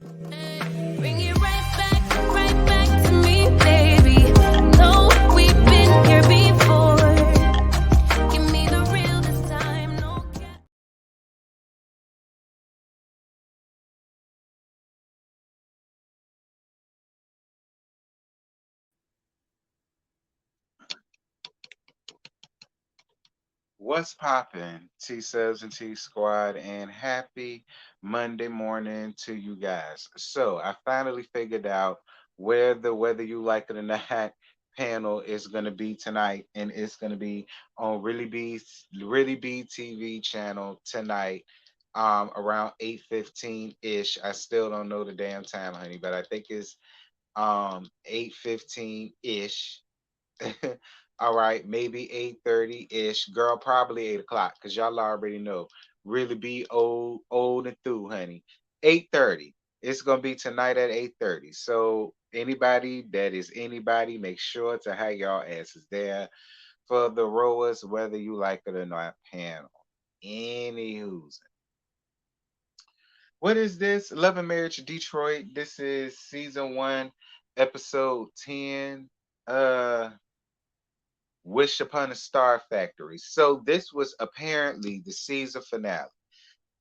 Bring it right back to me, baby. No, we've been here before. Give me the real this time, no cap. What's poppin', T Subs and T Squad, and happy Monday morning to you guys. So I finally figured out where the whether you like it or not panel is gonna be tonight, and it's gonna be on Really Be TV channel tonight, around 8:15 ish. I still don't know the damn time, honey, but I think it's 8:15 ish. All right, maybe 8:30-ish. Girl, probably 8 o'clock, because y'all already know. Really be old and through, honey. 8:30. It's gonna be tonight at 8:30. So anybody that is anybody, make sure to have y'all asses there for the rowers, whether you like it or not, panel. Anywho's. What is this? Love and Marriage Detroit. This is season 1, episode 10. Wish Upon a Star Factory. So this was apparently the season finale.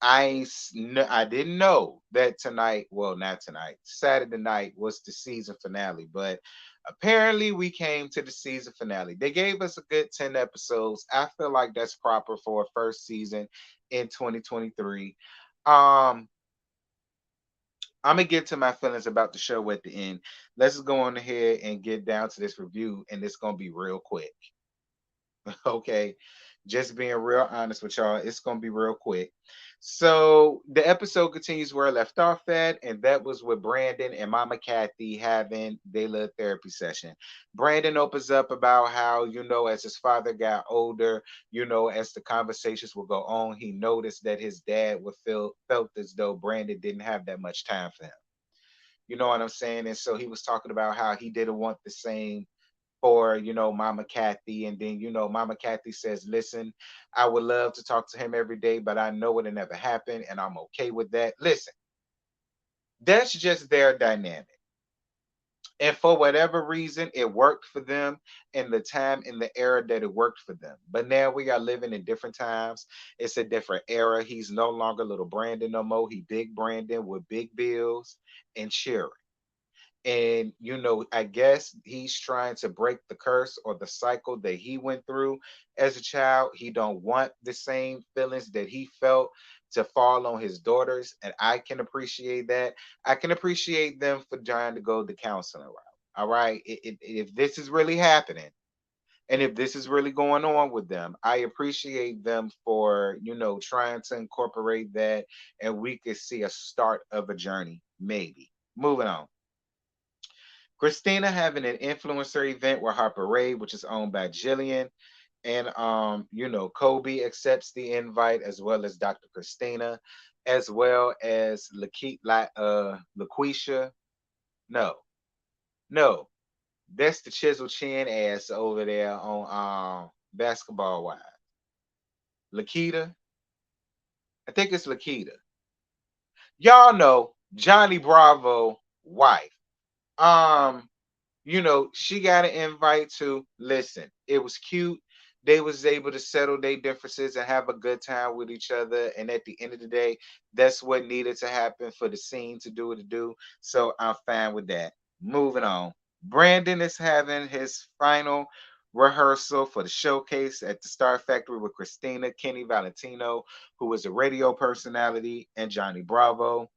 I didn't know that tonight, well, not tonight, Saturday night was the season finale, but apparently we came to the season finale. They gave us a good 10 episodes. I feel like that's proper for a first season in 2023. Um, I'm gonna get to my feelings about the show at the end. Let's go on ahead and get down to this review, and it's gonna be real quick. Okay, just being real honest with y'all, it's gonna be real quick. So the episode continues where I left off at, and that was with Brandon and Mama Kathy having their little therapy session. Brandon opens up about how, as his father got older, as the conversations would go on, he noticed that his dad would felt as though Brandon didn't have that much time for him. You know what I'm saying? And so he was talking about how he didn't want the same for Mama Kathy, and then Mama Kathy says, "Listen, I would love to talk to him every day, but I know it'll never happen, and I'm okay with that." Listen, that's just their dynamic. And for whatever reason, it worked for them in the time, in the era that it worked for them. But now we are living in different times. It's a different era. He's no longer little Brandon no more. He big Brandon with big bills and cheering. And I guess he's trying to break the curse or the cycle that he went through as a child. He don't want the same feelings that he felt to fall on his daughters, and I can appreciate that. I can appreciate them for trying to go the counseling route. All right, if this is really happening, and if this is really going on with them, I appreciate them for trying to incorporate that, and we could see a start of a journey, maybe. Moving on. Christina having an influencer event with her parade, which is owned by Jillian. And Kobe accepts the invite, as well as Dr. Christina, as well as LaQuisha. No, no. That's the chisel chin ass over there on basketball wives. Lakita. I think it's Lakita. Y'all know Johnny Bravo wife. Um, she got an invite to listen. It was cute. They was able to settle their differences and have a good time with each other. And at the end of the day, that's what needed to happen for the scene to do what it do. So I'm fine with that. Moving on. Brandon is having his final rehearsal for the showcase at the Star Factory with Christina, Kenny Valentino, who is a radio personality, and Johnny Bravo.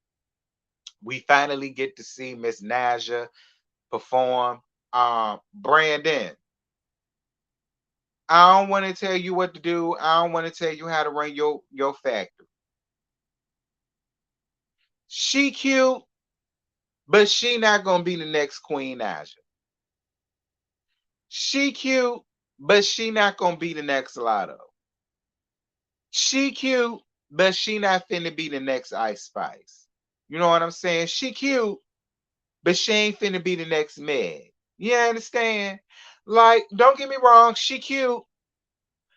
We finally get to see Miss Naja perform. Brandon, I don't want to tell you what to do. I don't want to tell you how to run your factory. She cute, but she not gonna be the next Queen Naja. She cute, but she not gonna be the next Lotto. She cute, but she not finna be the next Ice Spice. You know what I'm saying? She cute, but she ain't finna be the next Meg. You understand? Like, don't get me wrong, she cute,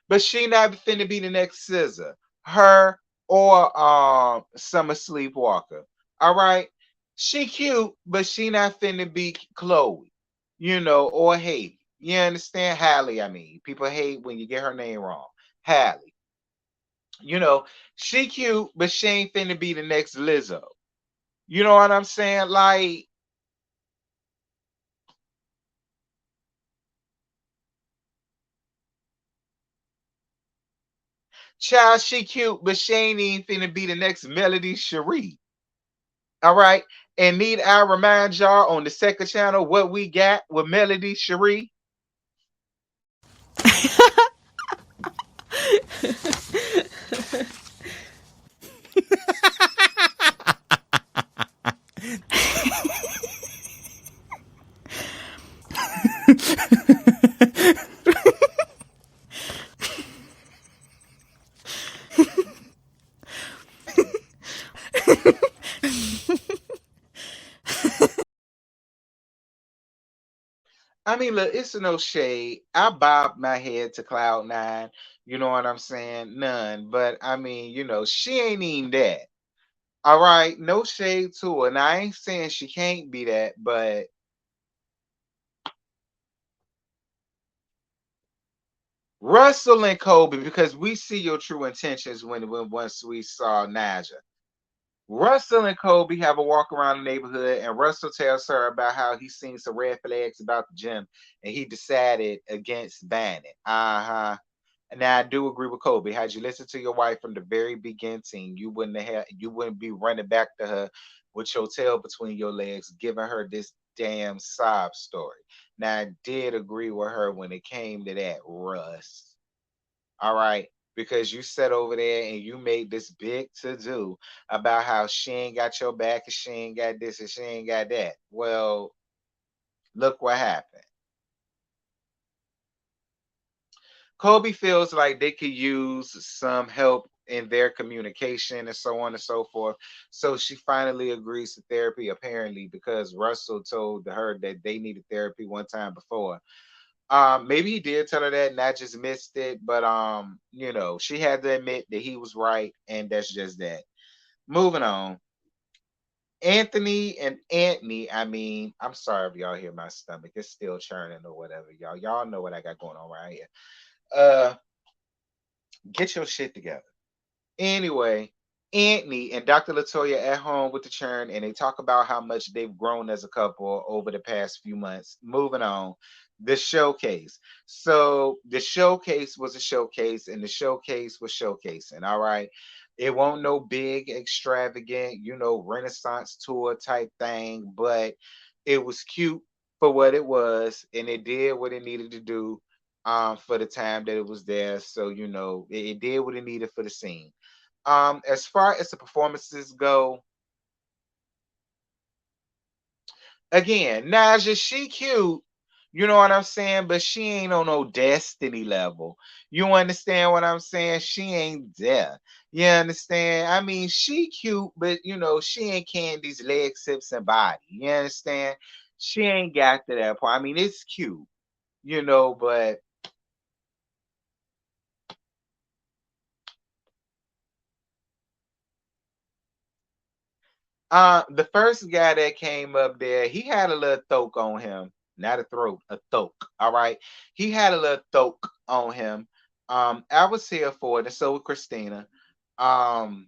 but she not finna be the next Scissor, her or Summer Sleepwalker. All right. She cute, but she not finna be Chloe, or Haley. You understand? Hallie, I mean. People hate when you get her name wrong. Hallie. You know, she cute, but she ain't finna be the next Lizzo. You know what I'm saying? Like, child, she cute, but she ain't even finna be the next Melody Cherie. All right. And need I remind y'all on the second channel what we got with Melody Cherie? I mean, look, it's no shade. I bob my head to Cloud9. You know what I'm saying? None. But I mean, she ain't even that. All right. No shade to her. And I ain't saying she can't be that, but Russell and Kobe, because we see your true intentions when once we saw Naja. Russell and Kobe have a walk around the neighborhood, and Russell tells her about how he's seen some red flags about the gym, and he decided against banning. Uh-huh. Now I do agree with Kobe. Had you listened to your wife from the very beginning, you wouldn't be running back to her with your tail between your legs, giving her this damn sob story. Now I did agree with her when it came to that, Russ. All right. Because you sat over there and you made this big to do about how she ain't got your back and she ain't got this and she ain't got that. Well, look what happened. Kobe feels like they could use some help in their communication and so on and so forth. So she finally agrees to therapy, apparently, because Russell told her that they needed therapy one time before. Maybe he did tell her that and I just missed it, but she had to admit that he was right, and that's just that. Moving on. Anthony and Anthony, I mean, I'm sorry if y'all hear my stomach. It's still churning or whatever, y'all. Y'all know what I got going on right here. Uh get your shit together. Anyway, Anthony and Dr. Latoya at home with the churn, and they talk about how much they've grown as a couple over the past few months. Moving on, the showcase. So the showcase was a showcase, and the showcase was showcasing. All right, it won't no big, extravagant, Renaissance tour type thing, but it was cute for what it was, and it did what it needed to do for the time that it was there. So it did what it needed for the scene. As far as the performances go, again, Naja, she cute. You know what I'm saying? But she ain't on no destiny level. You understand what I'm saying? She ain't there. You understand? I mean, she cute, but she ain't Candy's legs, hips, and body. You understand? She ain't got to that point. I mean, it's cute, but the first guy that came up there, he had a little thoke on him. Not a throat, a thoke. All right. He had a little thoke on him. I was here for it, and so was Christina. Um,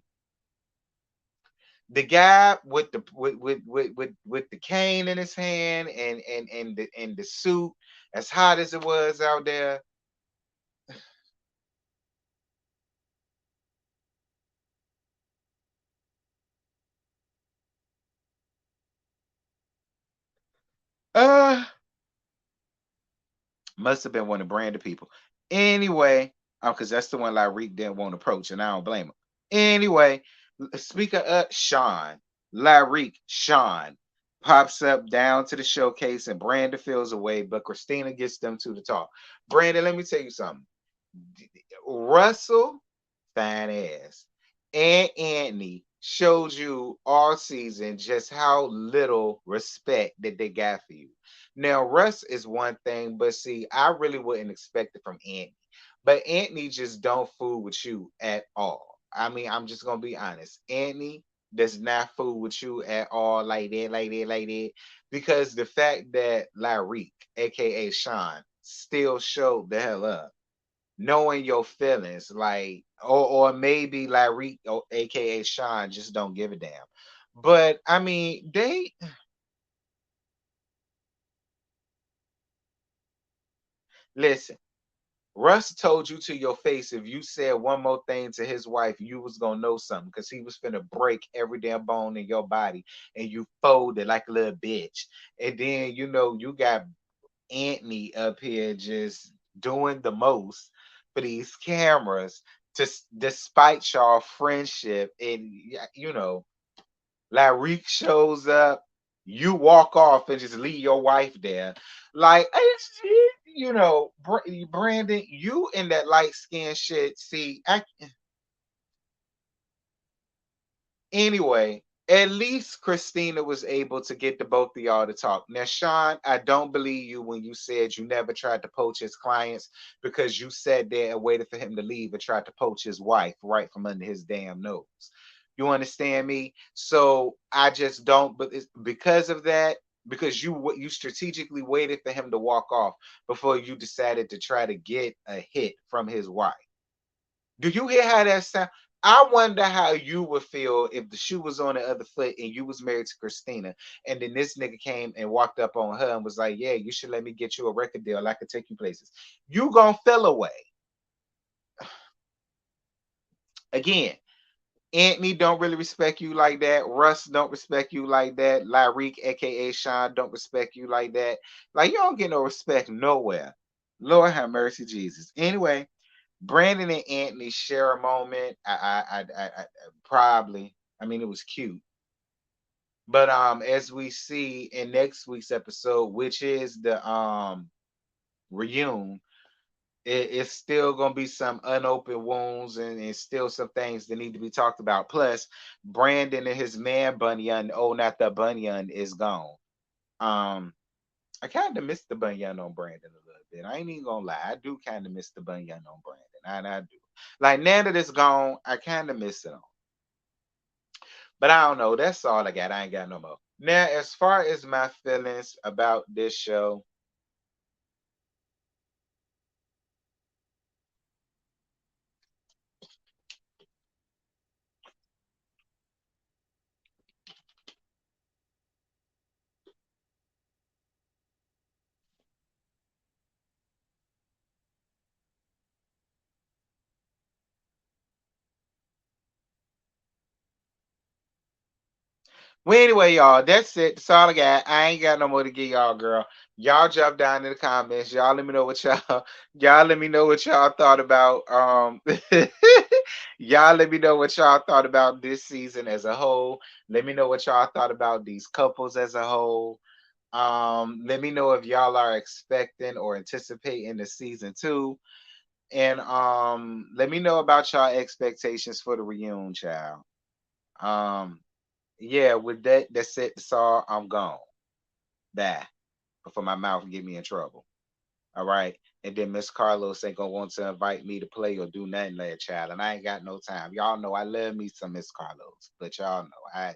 the guy with the with the cane in his hand and the suit, as hot as it was out there. Uh Must have been one of Brandon people. Anyway, because that's the one Lyreek didn't want to approach, and I don't blame him. Anyway, speaker Sean, Lyreek, Sean pops up down to the showcase, and Brandon feels away, but Christina gets them to the talk. Brandon, let me tell you something. Russell, fine ass, and Anthony showed you all season just how little respect that they got for you. Now, Russ is one thing, but see, I really wouldn't expect it from Anthony. But Anthony just don't fool with you at all. I mean, I'm just gonna be honest. Anthony does not fool with you at all like that, like that, like that. Because the fact that Lyrique, aka Sean, still showed the hell up, knowing your feelings, like, or maybe Lyrique, aka Sean, just don't give a damn. But I mean, they listen. Russ told you to your face if you said one more thing to his wife, you was gonna know something because he was finna break every damn bone in your body and you folded like a little bitch. And then you got Anthony up here just doing the most for these cameras to despite y'all friendship and Lyrique shows up, you walk off and just leave your wife there. Like, Brandon, you in that light skin shit. See, anyway, at least Christina was able to get the both of y'all to talk. Now, Sean, I don't believe you when you said you never tried to poach his clients because you sat there and waited for him to leave and tried to poach his wife right from under his damn nose. You understand me? So I just don't. But it's because of that, because you strategically waited for him to walk off before you decided to try to get a hit from his wife. Do you hear how that sound? I wonder how you would feel if the shoe was on the other foot and you was married to Christina, and then this nigga came and walked up on her and was like, "Yeah, you should let me get you a record deal. I could take you places." You gonna feel away again. Anthony don't really respect you like that. Russ don't respect you like that. Lyrique, aka Sean, don't respect you like that. Like you don't get no respect nowhere. Lord have mercy, Jesus. Anyway, Brandon and Anthony share a moment. I probably. I mean, it was cute. But as we see in next week's episode, which is the reunion, it's still gonna be some unopened wounds and still some things that need to be talked about. Plus, Brandon and his man Bunyan, oh, not the Bunyan, is gone. Um, I kind of miss the Bunyan on Brandon a little bit. I ain't even gonna lie. I do kind of miss the Bunyan on Brandon. I do. Like now that it's gone, I kind of miss it on. But I don't know. That's all I got. I ain't got no more. Now, as far as my feelings about this show, well, anyway, y'all, that's it. That's all I got. I ain't got no more to give y'all, girl. Y'all jump down in the comments. Y'all let me know what y'all y'all let me know what y'all thought about y'all let me know what y'all thought about this season as a whole. Let me know what y'all thought about these couples as a whole. Let me know if y'all are expecting or anticipating the season 2. And let me know about y'all expectations for the reunion, child. Um yeah, with that, that's it. That's all. I'm gone. Bye. Before my mouth get me in trouble. All right. And then Miss Carlos ain't gonna want to invite me to play or do nothing that child. And I ain't got no time. Y'all know I love me some Miss Carlos. But y'all know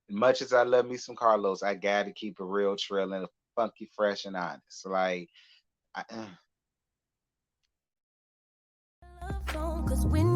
much as I love me some Carlos, I gotta keep it real trill and funky, fresh, and honest. Like I, Cause when